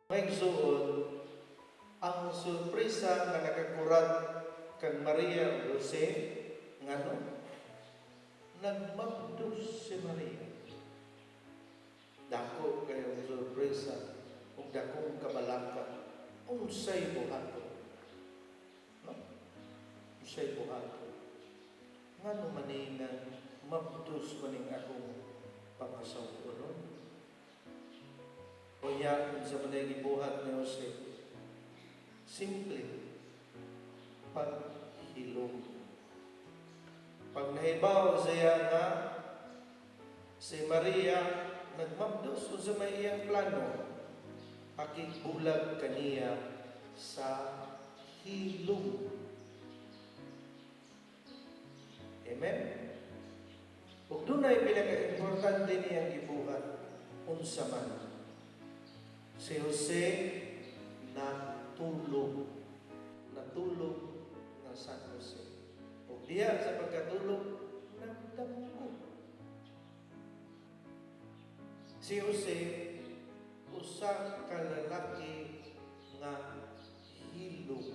May suod, ang surpresa nga nakakurat kang Maria Jose, ngano? Nagmabdos si Maria. Dako kayong surpresa, kung dakong kabalaka, unsay buhato. No? Unsay buhato. Ngano maningan, mabdos maning akong pangasawuron. O yan, sa manay gibuhat ni Jose, simple, paghilom. Pag nahibaw siya nga si Maria nagmabdos o sa may iyang plano, pakibulag kaniya sa hilom. Amen? Kung doon ay pinaka-importante niyang gibuhat, unsa man. Si Jose natulog ng San Jose. O diya sa pagkatulog, nagdamgo. Si Jose, usa ka lalaki nga hilom.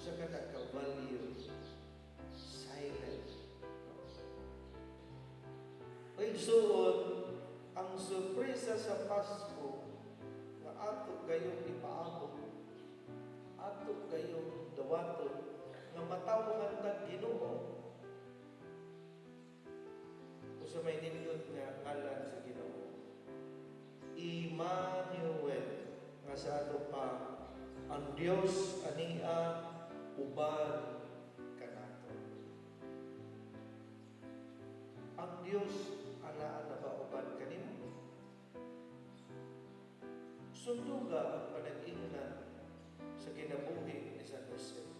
Usa ka nagka-value, silent. Pagsuod, ang sorpresa sa Pasko nga ato gayong ipaabot, ato gayong dawaton, nga matawag ang Ginoo. O sa may nindot nga ngalan sa Ginoo, Emmanuel, nga sa ato pa, ang Dios ania uban kanato. Ang Dios ana na ba uban kanimo? Sunduga ang panag-ingnan sa kinabuhi ni San Jose.